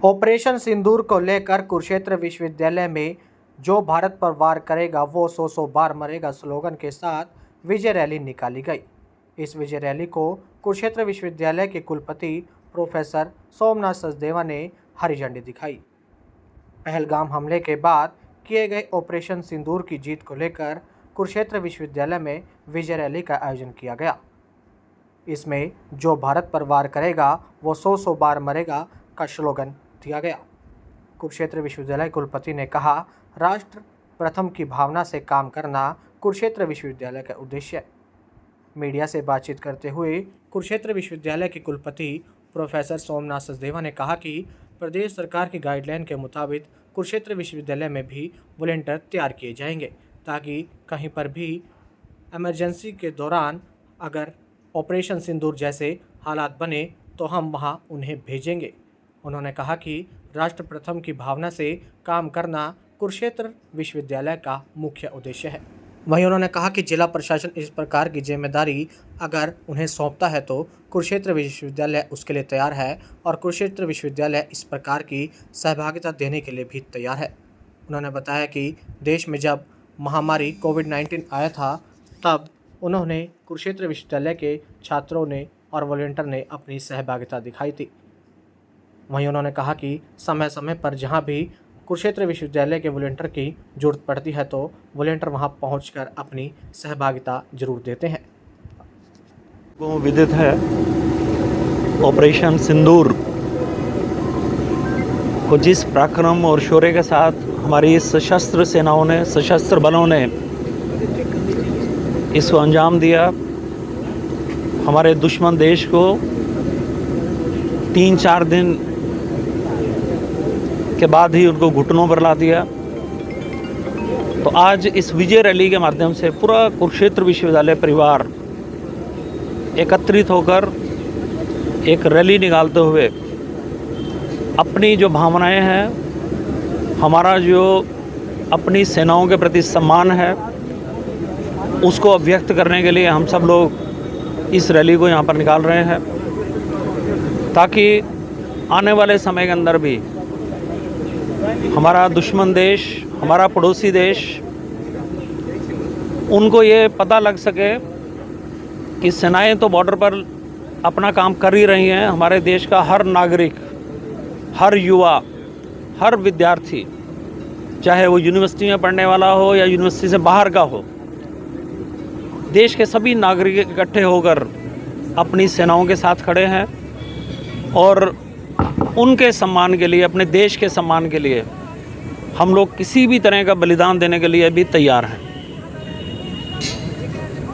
Operation सिंदूर को लेकर कुरुक्षेत्र विश्वविद्यालय में जो भारत पर वार करेगा वो 100 बार मरेगा स्लोगन के साथ विजय रैली निकाली गई। इस विजय रैली को कुरुक्षेत्र विश्वविद्यालय के कुलपति प्रोफेसर सोमनाथ सचदेवा ने हरी झंडी दिखाई। पहलगाम हमले के बाद किए गए ऑपरेशन सिंदूर की जीत को लेकर कुरुक्षेत्र विश्वविद्यालय में विजय रैली का आयोजन किया गया। इसमें जो भारत पर वार करेगा वो 100 बार मरेगा का स्लोगन दिया गया। कुरुक्षेत्र विश्वविद्यालय कुलपति ने कहा, राष्ट्र प्रथम की भावना से काम करना कुरुक्षेत्र विश्वविद्यालय का उद्देश्य है। मीडिया से बातचीत करते हुए कुरुक्षेत्र विश्वविद्यालय के कुलपति प्रोफेसर सोमनाथ सचदेवा ने कहा कि प्रदेश सरकार की गाइडलाइन के मुताबिक कुरुक्षेत्र विश्वविद्यालय में भी वॉलंटियर तैयार किए जाएंगे ताकि कहीं पर भी इमरजेंसी के दौरान अगर ऑपरेशन सिंदूर जैसे हालात बने तो हम वहां उन्हें भेजेंगे। उन्होंने कहा कि राष्ट्र प्रथम की भावना से काम करना कुरुक्षेत्र विश्वविद्यालय का मुख्य उद्देश्य है। वहीं उन्होंने कहा कि जिला प्रशासन इस प्रकार की जिम्मेदारी अगर उन्हें सौंपता है तो कुरुक्षेत्र विश्वविद्यालय उसके लिए तैयार है और कुरुक्षेत्र विश्वविद्यालय इस प्रकार की सहभागिता देने के लिए भी तैयार है। उन्होंने बताया कि देश में जब महामारी कोविड-19 आया था तब उन्होंने कुरुक्षेत्र विश्वविद्यालय के छात्रों ने और वॉलंटियर ने अपनी सहभागिता दिखाई थी। वहीं उन्होंने कहा कि समय समय पर जहां भी कुरुक्षेत्र विश्वविद्यालय के वॉलंटियर की जरूरत पड़ती है तो वॉलंटियर वहां पहुंचकर अपनी सहभागिता जरूर देते हैं। वो विदित है, ऑपरेशन सिंदूर को जिस पराक्रम और शौर्य के साथ हमारी सशस्त्र सेनाओं ने, सशस्त्र बलों ने इसको अंजाम दिया, हमारे दुश्मन देश को 3-4 दिन के बाद ही उनको घुटनों पर ला दिया। तो आज इस विजय रैली के माध्यम से पूरा कुरुक्षेत्र विश्वविद्यालय परिवार एकत्रित होकर एक रैली निकालते हुए अपनी जो भावनाएं हैं, हमारा जो अपनी सेनाओं के प्रति सम्मान है, उसको अभिव्यक्त करने के लिए हम सब लोग इस रैली को यहाँ पर निकाल रहे हैं ताकि आने वाले समय के अंदर भी हमारा दुश्मन देश, हमारा पड़ोसी देश, उनको ये पता लग सके कि सेनाएं तो बॉर्डर पर अपना काम कर ही रही हैं। हमारे देश का हर नागरिक, हर युवा, हर विद्यार्थी, चाहे वो यूनिवर्सिटी में पढ़ने वाला हो या यूनिवर्सिटी से बाहर का हो, देश के सभी नागरिक इकट्ठे होकर अपनी सेनाओं के साथ खड़े हैं और उनके सम्मान के लिए, अपने देश के सम्मान के लिए हम लोग किसी भी तरह का बलिदान देने के लिए भी तैयार हैं।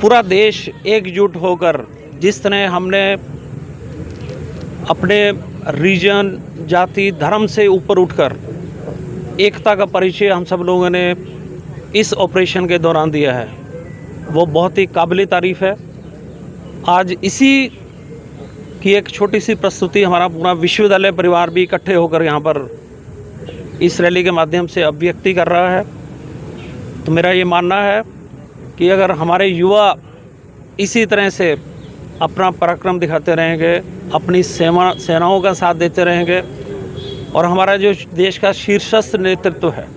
पूरा देश एकजुट होकर जिस तरह हमने अपने रीजन, जाति, धर्म से ऊपर उठकर एकता का परिचय हम सब लोगों ने इस ऑपरेशन के दौरान दिया है, वो बहुत ही काबिल तारीफ़ है। आज इसी की एक छोटी सी प्रस्तुति हमारा पूरा विश्वविद्यालय परिवार भी इकट्ठे होकर यहाँ पर इस रैली के माध्यम से अभिव्यक्ति कर रहा है। तो मेरा ये मानना है कि अगर हमारे युवा इसी तरह से अपना पराक्रम दिखाते रहेंगे, अपनी सेनाओं का साथ देते रहेंगे और हमारा जो देश का शीर्षस्थ नेतृत्व है,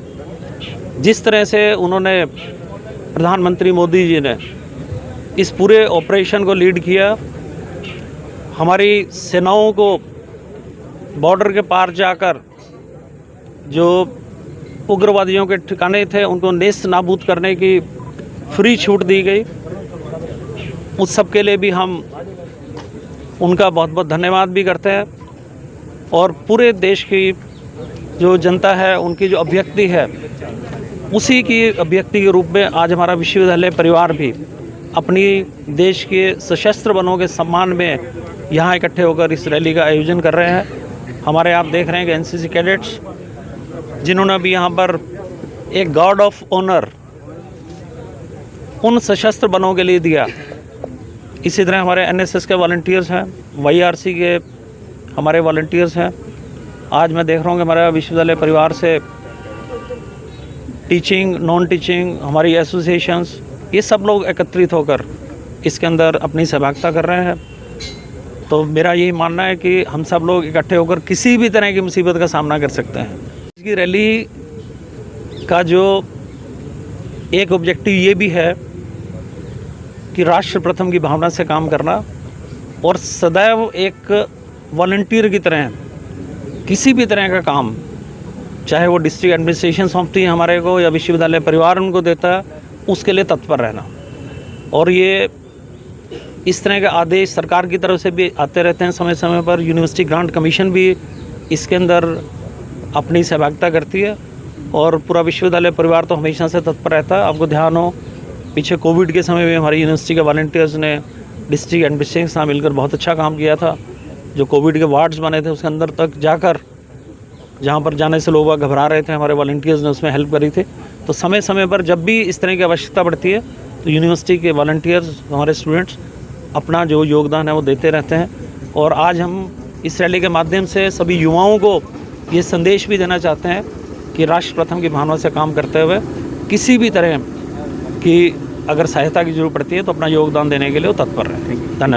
जिस तरह से उन्होंने, प्रधानमंत्री मोदी जी ने इस पूरे ऑपरेशन को लीड किया, हमारी सेनाओं को बॉर्डर के पार जाकर जो उग्रवादियों के ठिकाने थे उनको नेस्त नाबूद करने की फ्री छूट दी गई, उस सब के लिए भी हम उनका बहुत बहुत धन्यवाद भी करते हैं। और पूरे देश की जो जनता है, उनकी जो अभिव्यक्ति है, उसी की अभिव्यक्ति के रूप में आज हमारा विश्वविद्यालय परिवार भी अपनी देश के सशस्त्र बलों के सम्मान में यहाँ इकट्ठे होकर इस रैली का आयोजन कर रहे हैं। हमारे आप देख रहे हैं कि एनसीसी कैडेट्स, जिन्होंने भी यहाँ पर एक गार्ड ऑफ ऑनर उन सशस्त्र बलों के लिए दिया। इसी तरह हमारे एनएसएस के वॉलंटियर्स हैं, वाईआरसी के हमारे वॉलंटियर्स हैं। आज मैं देख रहा हूँ कि हमारा विश्वविद्यालय परिवार से टीचिंग, नॉन टीचिंग, हमारी एसोसिएशंस, ये सब लोग एकत्रित होकर इसके अंदर अपनी सहभागिता कर रहे हैं। तो मेरा यही मानना है कि हम सब लोग इकट्ठे होकर किसी भी तरह की मुसीबत का सामना कर सकते हैं। इसकी रैली का जो एक ऑब्जेक्टिव ये भी है कि राष्ट्र प्रथम की भावना से काम करना और सदैव एक वॉलंटियर की तरह किसी भी तरह का काम, चाहे वो डिस्ट्रिक्ट एडमिनिस्ट्रेशन सौंपती है हमारे को या विश्वविद्यालय परिवार उनको देता है, उसके लिए तत्पर रहना। और ये इस तरह के आदेश सरकार की तरफ से भी आते रहते हैं समय समय पर। यूनिवर्सिटी ग्रांट कमीशन भी इसके अंदर अपनी सहभागिता करती है और पूरा विश्वविद्यालय परिवार तो हमेशा से तत्पर रहता है। आपको ध्यान हो, पीछे कोविड के समय में हमारी यूनिवर्सिटी के वॉलंटियर्स ने डिस्ट्रिक्ट एडमिनिस्ट्रेशन के साथ मिलकर बहुत अच्छा काम किया था। जो कोविड के वार्ड्स बने थे उसके अंदर तक जाकर, जहाँ पर जाने से लोग घबरा रहे थे, हमारे वॉलंटियर्स ने उसमें हेल्प करी थी। तो समय समय पर जब भी इस तरह की आवश्यकता पड़ती है तो यूनिवर्सिटी के वॉलंटियर्स, हमारे स्टूडेंट्स अपना जो योगदान है वो देते रहते हैं। और आज हम इस रैली के माध्यम से सभी युवाओं को ये संदेश भी देना चाहते हैं कि राष्ट्र प्रथम की भावना से काम करते हुए किसी भी तरह की अगर सहायता की जरूरत पड़ती है तो अपना योगदान देने के लिए वो तत्पर रहें। धन्यवाद।